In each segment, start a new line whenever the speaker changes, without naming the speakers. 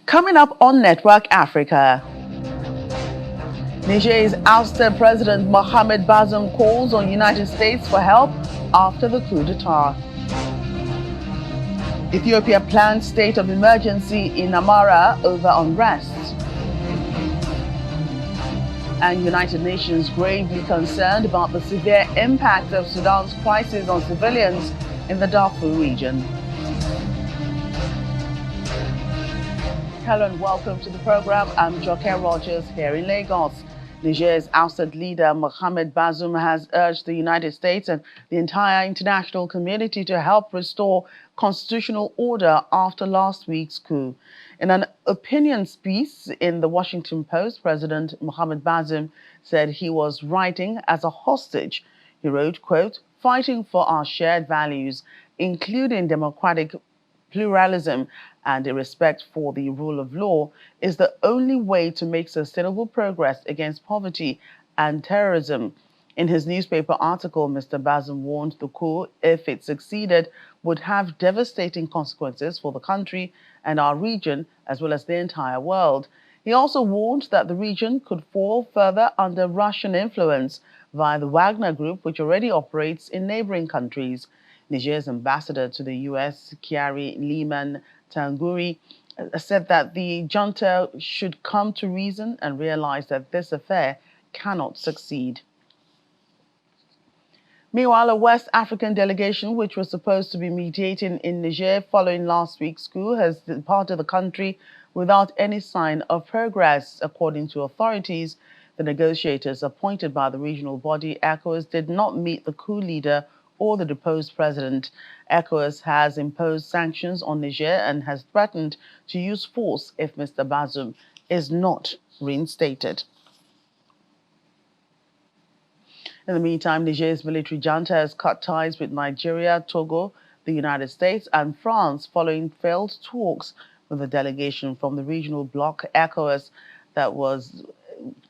Coming up on Network Africa, Niger's ousted President Mohammed Bazoum calls on United States for help after the coup d'etat. Ethiopia plans state of emergency in Amara over unrest. And United Nations gravely concerned about the severe impact of Sudan's crisis on civilians in the Darfur region. Hello and welcome to the program. I'm Joke Rogers here in Lagos. Niger's ousted leader Mohammed Bazoum has urged the United States and the entire international community to help restore constitutional order after last week's coup. In an opinion piece in the Washington Post, President Mohammed Bazoum said he was writing as a hostage. He wrote, quote, "Fighting for our shared values, including democratic pluralism and a respect for the rule of law, is the only way to make sustainable progress against poverty and terrorism." In his newspaper article, Mr. Bazoum warned the coup, if it succeeded, would have devastating consequences for the country and our region, as well as the entire world. He also warned that the region could fall further under Russian influence via the Wagner Group, which already operates in neighboring countries. Niger's ambassador to the U.S., Kiari Liman Tanguri, said that the junta should come to reason and realize that this affair cannot succeed. Meanwhile, a West African delegation, which was supposed to be mediating in Niger following last week's coup, has departed the country without any sign of progress. According to authorities, the negotiators appointed by the regional body, ECOWAS, did not meet the coup leader or the deposed president. ECOWAS has imposed sanctions on Niger and has threatened to use force if Mr. Bazoum is not reinstated. In the meantime, Niger's military junta has cut ties with Nigeria, Togo, the United States, and France following failed talks with a delegation from the regional bloc ECOWAS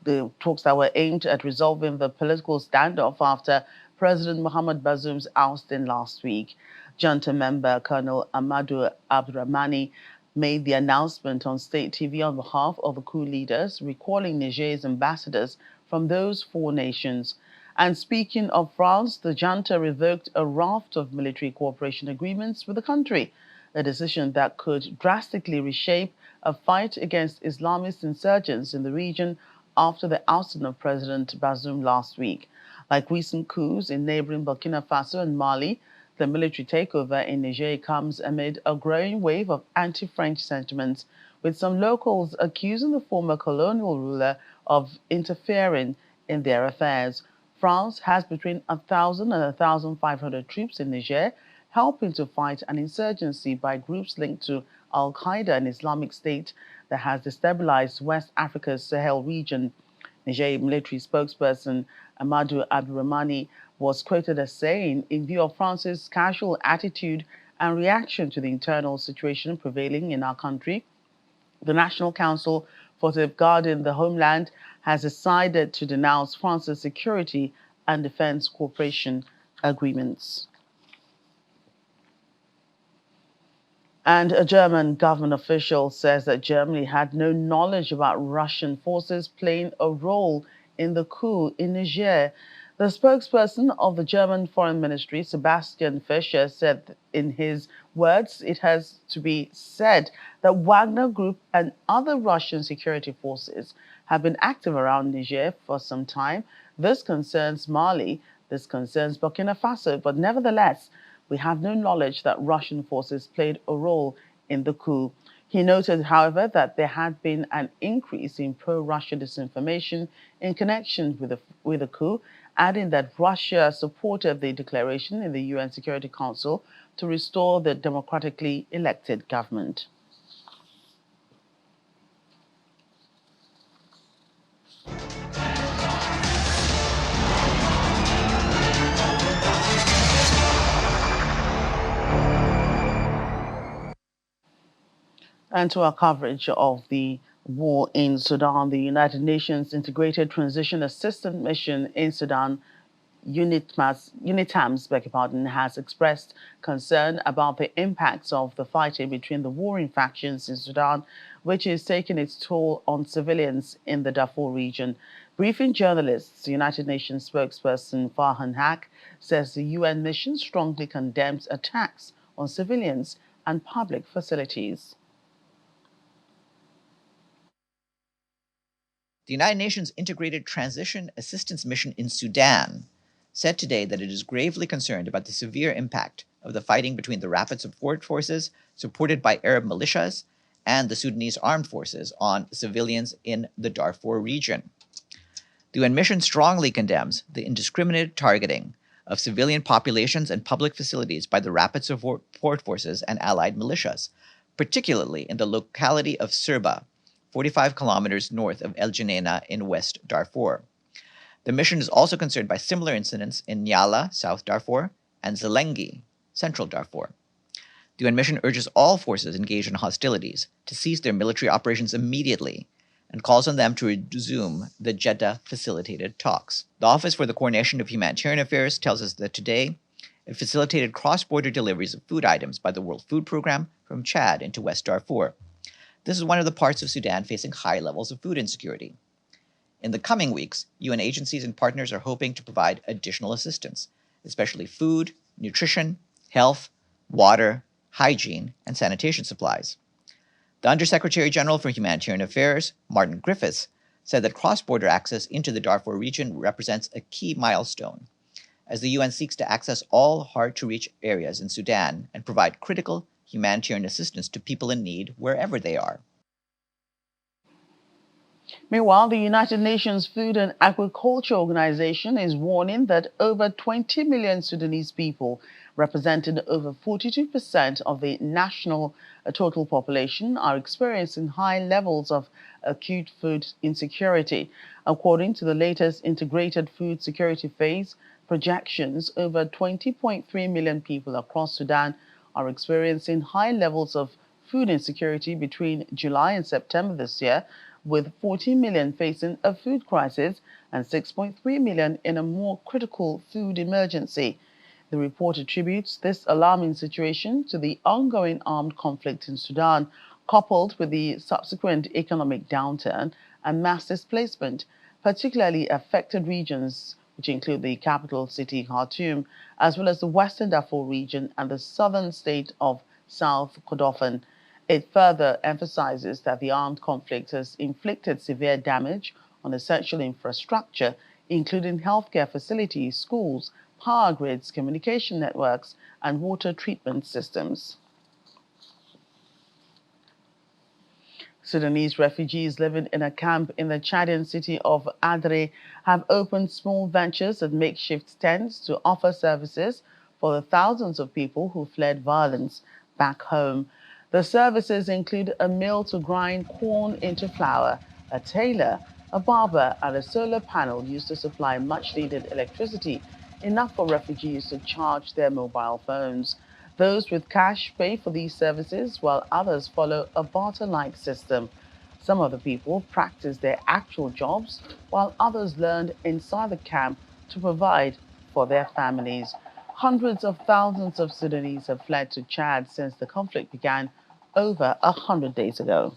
the talks that were aimed at resolving the political standoff after President Mohammed Bazoum's ousting last week. Junta member Colonel Amadou Abdurrahmani made the announcement on state TV on behalf of the coup leaders, recalling Niger's ambassadors from those four nations. And speaking of France, the junta revoked a raft of military cooperation agreements with the country, a decision that could drastically reshape a fight against Islamist insurgents in the region after the ousting of President Bazoum last week. Like recent coups in neighboring Burkina Faso and Mali, the military takeover in Niger comes amid a growing wave of anti-French sentiments, with some locals accusing the former colonial ruler of interfering in their affairs. France has between 1,000 and 1,500 troops in Niger, helping to fight an insurgency by groups linked to Al-Qaeda and Islamic State that has destabilized West Africa's Sahel region. Niger military spokesperson Amadou Abdurrahmani was quoted as saying, in view of France's casual attitude and reaction to the internal situation prevailing in our country, the National Council for Safeguarding the Homeland has decided to denounce France's security and defense cooperation agreements. And a German government official says that Germany had no knowledge about Russian forces playing a role in the coup in Niger. The spokesperson of the German Foreign Ministry, Sebastian Fischer, said in his words, it has to be said that Wagner Group and other Russian security forces have been active around Niger for some time. This concerns Mali, this concerns Burkina Faso, but nevertheless, we have no knowledge that Russian forces played a role in the coup. He noted, however, that there had been an increase in pro-Russia disinformation in connection with the coup, adding that Russia supported the declaration in the UN Security Council to restore the democratically elected government. And to our coverage of the war in Sudan, the United Nations Integrated Transition Assistance Mission in Sudan UNITAMS, has expressed concern about the impacts of the fighting between the warring factions in Sudan, which is taking its toll on civilians in the Darfur region. Briefing journalists, United Nations spokesperson Farhan Haq says the UN mission strongly condemns attacks on civilians and public facilities.
The United Nations Integrated Transition Assistance Mission in Sudan said today that it is gravely concerned about the severe impact of the fighting between the rapid support forces supported by Arab militias and the Sudanese armed forces on civilians in the Darfur region. The UN mission strongly condemns the indiscriminate targeting of civilian populations and public facilities by the rapid support forces and allied militias, particularly in the locality of Sirba, 45 kilometers north of El Geneina in West Darfur. The mission is also concerned by similar incidents in Nyala, South Darfur, and Zelengi, Central Darfur. The UN mission urges all forces engaged in hostilities to cease their military operations immediately and calls on them to resume the Jeddah-facilitated talks. The Office for the Coordination of Humanitarian Affairs tells us that today it facilitated cross-border deliveries of food items by the World Food Programme from Chad into West Darfur. This is one of the parts of Sudan facing high levels of food insecurity. In the coming weeks, UN agencies and partners are hoping to provide additional assistance, especially food, nutrition, health, water, hygiene, and sanitation supplies. The Undersecretary General for Humanitarian Affairs, Martin Griffiths, said that cross-border access into the Darfur region represents a key milestone, as the UN seeks to access all hard-to-reach areas in Sudan and provide critical humanitarian assistance to people in need wherever they are.
Meanwhile, the United Nations Food and Agriculture Organization is warning that over 20 million Sudanese people, representing over 42% of the national total population, are experiencing high levels of acute food insecurity. According to the latest Integrated Food Security Phase projections, over 20.3 million people across Sudan are experiencing high levels of food insecurity between July and September this year, with 14 million facing a food crisis and 6.3 million in a more critical food emergency. The report attributes this alarming situation to the ongoing armed conflict in Sudan, coupled with the subsequent economic downturn and mass displacement, particularly affected regions which include the capital city Khartoum, as well as the western Darfur region and the southern state of South Kordofan. It further emphasizes that the armed conflict has inflicted severe damage on essential infrastructure, including healthcare facilities, schools, power grids, communication networks, and water treatment systems. Sudanese refugees living in a camp in the Chadian city of Adre have opened small ventures and makeshift tents to offer services for the thousands of people who fled violence back home. The services include a mill to grind corn into flour, a tailor, a barber, and a solar panel used to supply much-needed electricity, enough for refugees to charge their mobile phones. Those with cash pay for these services, while others follow a barter-like system. Some of the people practice their actual jobs, while others learned inside the camp to provide for their families. Hundreds of thousands of Sudanese have fled to Chad since the conflict began over 100 days ago.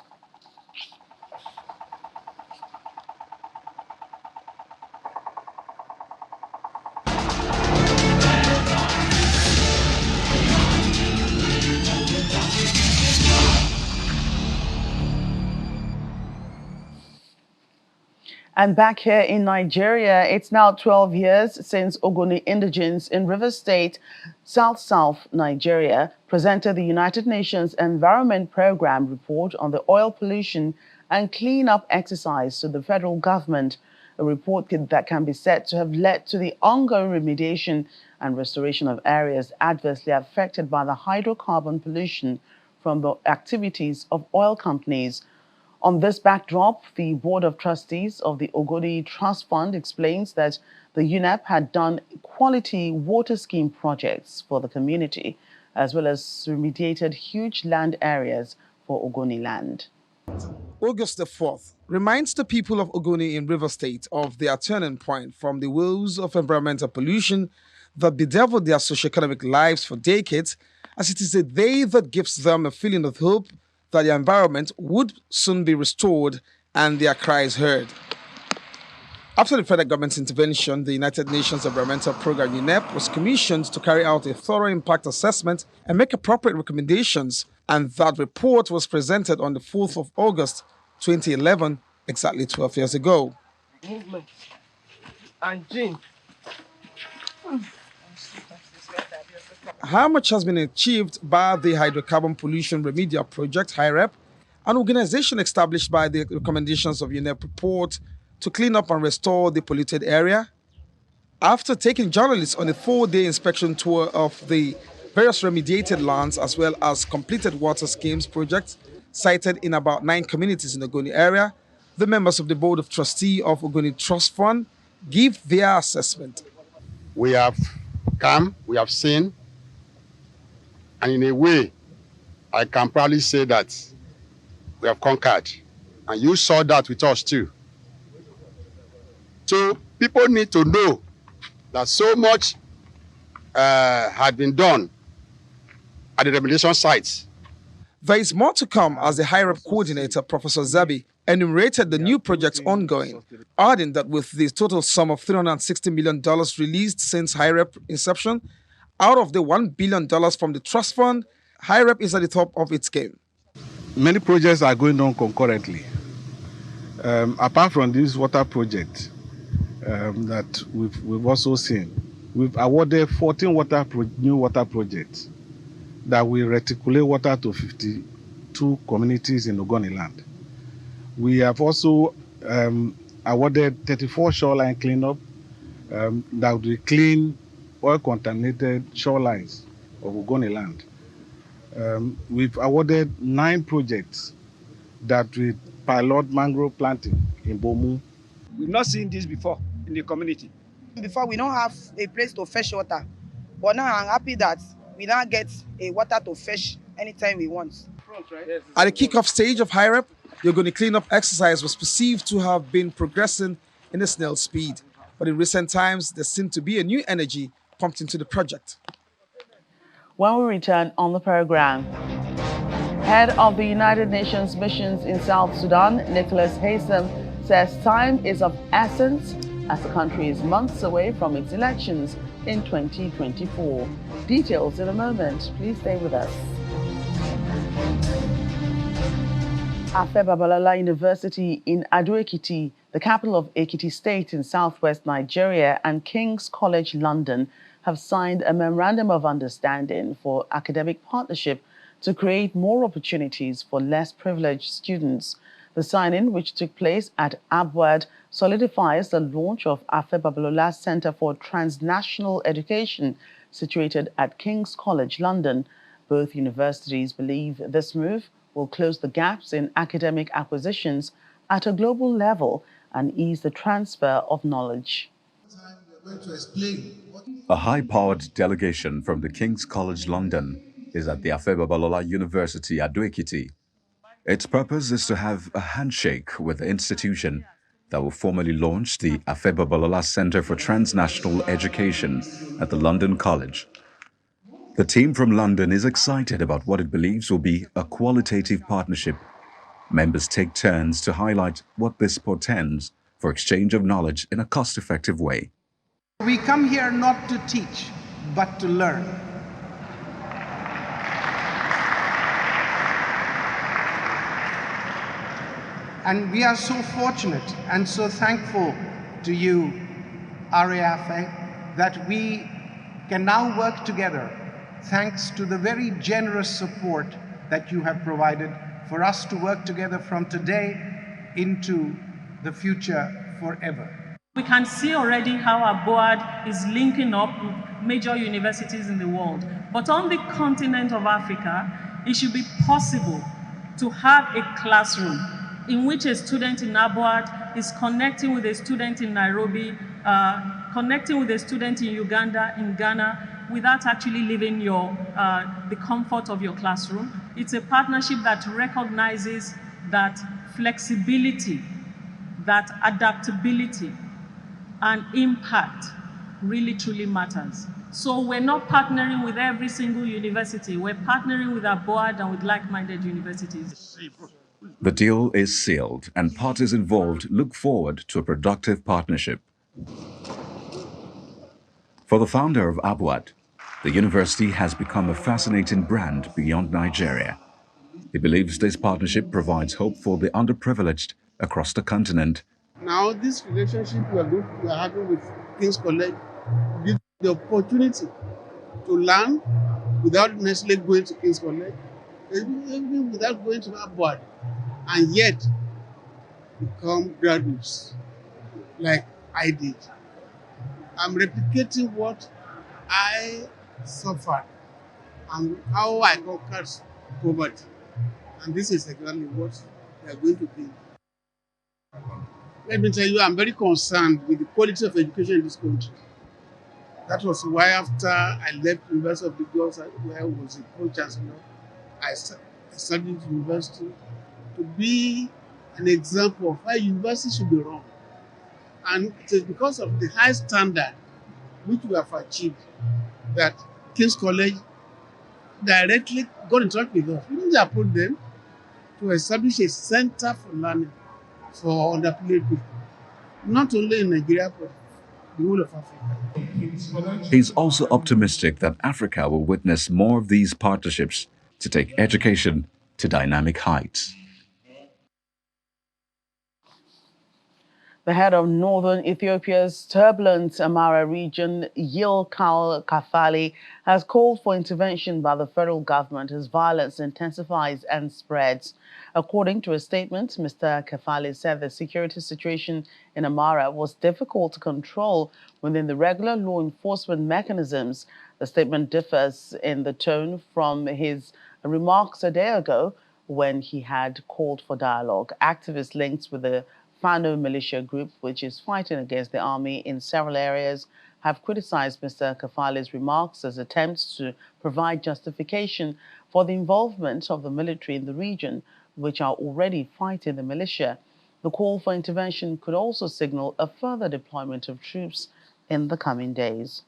And back here in Nigeria, it's now 12 years since Ogoni indigents in Rivers State, South Nigeria, presented the United Nations Environment Programme report on the oil pollution and cleanup exercise to the federal government, a report that can be said to have led to the ongoing remediation and restoration of areas adversely affected by the hydrocarbon pollution from the activities of oil companies. On this backdrop, the Board of Trustees of the Ogoni Trust Fund explains that the UNEP had done quality water scheme projects for the community, as well as remediated huge land areas for Ogoni land.
August the 4th reminds the people of Ogoni in River State of their turning point from the woes of environmental pollution that bedeviled their socioeconomic lives for decades, as it is a day that gives them a feeling of hope that the environment would soon be restored and their cries heard. After the federal government's intervention, the United Nations Environmental Programme UNEP was commissioned to carry out a thorough impact assessment and make appropriate recommendations, and that report was presented on the 4th of August 2011, exactly 12 years ago.
Movement and gene.
How much has been achieved by the Hydrocarbon Pollution Remedial Project, HIREP, an organization established by the recommendations of UNEP report to clean up and restore the polluted area? After taking journalists on a 4-day inspection tour of the various remediated lands as well as completed water schemes projects sited in about 9 communities in the Ogoni area, the members of the Board of Trustees of Ogoni Trust Fund give their assessment.
We have come, we have seen, and in a way, I can proudly say that we have conquered. And you saw that with us too. So people need to know that so much had been done at the remediation sites.
There is more to come as the HIREP coordinator, Professor Zabi, enumerated the new projects ongoing, adding that with the total sum of $360 million released since HIREP inception, out of the $1 billion from the trust fund, HIREP is at the top of its game.
Many projects are going on concurrently. Apart from this water project that we've also seen, we've awarded 14 new water projects that will reticulate water to 52 communities in Ogoni land. We have also awarded 34 shoreline cleanup that will clean oil-contaminated shorelines of Ogoni land. We've awarded 9 projects that will pilot mangrove planting in Bazoum.
We've not seen this before in the community.
Before, we don't have a place to fetch water. But now I'm happy that we now get a water to fetch anytime we want.
At the kickoff stage of HIREP, the Ogoni cleanup exercise was perceived to have been progressing in a snail's speed. But in recent times, there seemed to be a new energy pumped into the project.
When we return on the program, head of the United Nations missions in South Sudan, Nicholas Haysom, says time is of essence as the country is months away from its elections in 2024. Details in a moment. Please stay with us. Afe Babalola University in Ado-Ekiti, the capital of Ekiti State in southwest Nigeria, and King's College London have signed a memorandum of understanding for academic partnership to create more opportunities for less privileged students. The signing, which took place at Abwad, solidifies the launch of Afe Babalola Centre for Transnational Education, situated at King's College London. Both universities believe this move will close the gaps in academic acquisitions at a global level and ease the transfer of knowledge.
A high-powered delegation from the King's College London is at the Afe Babalola University at Ado-Ekiti. Its purpose is to have a handshake with the institution that will formally launch the Afe Babalola Centre for Transnational Education at the London College. The team from London is excited about what it believes will be a qualitative partnership. Members take turns to highlight what this portends for exchange of knowledge in a cost-effective way.
We come here not to teach, but to learn. And we are so fortunate and so thankful to you, RAFA, that we can now work together thanks to the very generous support that you have provided for us to work together from today into the future forever.
We can see already how our board is linking up with major universities in the world. But on the continent of Africa, it should be possible to have a classroom in which a student in Abwad is connecting with a student in Nairobi, connecting with a student in Uganda, in Ghana, without actually leaving the comfort of your classroom. It's a partnership that recognizes that flexibility, that adaptability, and impact really truly matters. So we're not partnering with every single university. We're partnering with our board and with like-minded universities.
The deal is sealed, and parties involved look forward to a productive partnership. For the founder of Abuad, the university has become a fascinating brand beyond Nigeria. He believes this partnership provides hope for the underprivileged across the continent.
Now, this relationship we are having with King's College gives the opportunity to learn without necessarily going to King's College, even without going to Abuad, and yet become graduates like I did. I'm replicating what I suffered and how I conquered poverty. And this is exactly what we are going to do. Let me tell you, I'm very concerned with the quality of education in this country. That was why after I left University of Lagos, where I was a pro-chancellor, I studied university to be an example of how university should be run. And it is because of the high standard which we have achieved that King's College directly got in touch with us. We didn't approach them to establish a center for learning for underprivileged people, not only in Nigeria, but the whole of Africa.
He's also optimistic that Africa will witness more of these partnerships to take education to dynamic heights.
The head of northern Ethiopia's turbulent Amara region, Yilkal Kafali, has called for intervention by the federal government as violence intensifies and spreads. According to a statement, Mr. Kafali said the security situation in Amara was difficult to control within the regular law enforcement mechanisms. The statement differs in the tone from his remarks a day ago when he had called for dialogue. Activists linked with the Fano militia group, which is fighting against the army in several areas, have criticized Mr. Kafali's remarks as attempts to provide justification for the involvement of the military in the region, which are already fighting the militia. The call for intervention could also signal a further deployment of troops in the coming days.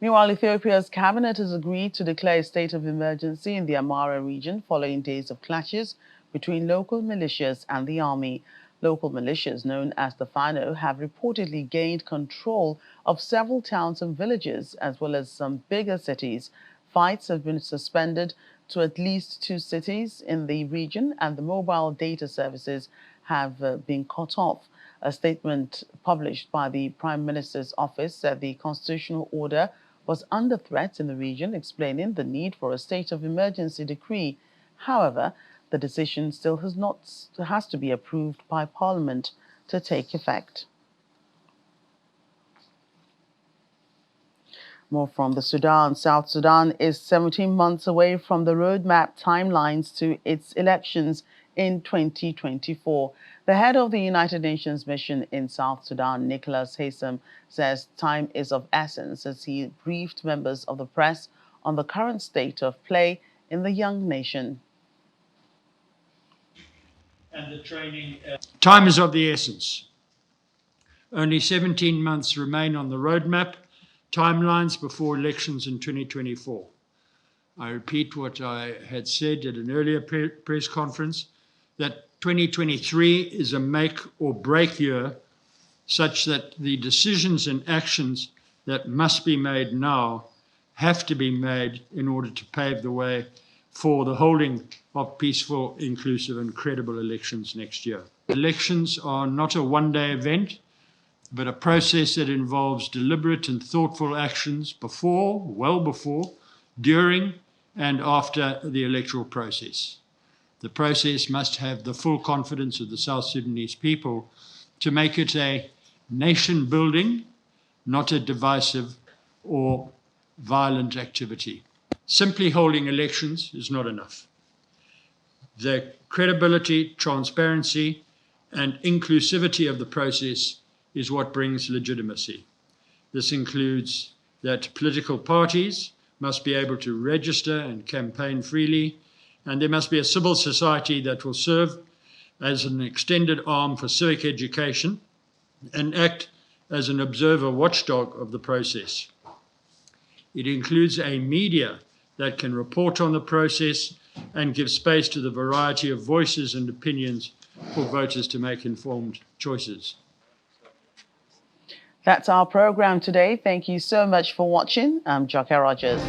Meanwhile, Ethiopia's cabinet has agreed to declare a state of emergency in the Amara region following days of clashes between local militias and the army. Local militias, known as the Fano, have reportedly gained control of several towns and villages, as well as some bigger cities. Fights have been suspended to at least 2 cities in the region, and the mobile data services have been cut off. A statement published by the Prime Minister's office said the constitutional order was under threat in the region, explaining the need for a state of emergency decree. However, the decision still has to be approved by Parliament to take effect. More from the Sudan. South Sudan is 17 months away from the roadmap timelines to its elections in 2024. The head of the United Nations mission in South Sudan, Nicholas Haysom, says time is of essence as he briefed members of the press on the current state of play in the young nation.
And the training. Time is of the essence. Only 17 months remain on the roadmap timelines before elections in 2024. I repeat what I had said at an earlier press conference, that 2023 is a make or break year, such that the decisions and actions that must be made now have to be made in order to pave the way for the holding of peaceful, inclusive and credible elections next year. Elections are not a one-day event, but a process that involves deliberate and thoughtful actions before, well before, during and after the electoral process. The process must have the full confidence of the South Sudanese people to make it a nation-building, not a divisive or violent activity. Simply holding elections is not enough. The credibility, transparency, and inclusivity of the process is what brings legitimacy. This includes that political parties must be able to register and campaign freely, And there must be a civil society that will serve as an extended arm for civic education and act as an observer watchdog of the process. It includes a media that can report on the process and give space to the variety of voices and opinions for voters to make informed choices.
That's our program today. Thank you so much for watching. I'm Joke Rogers.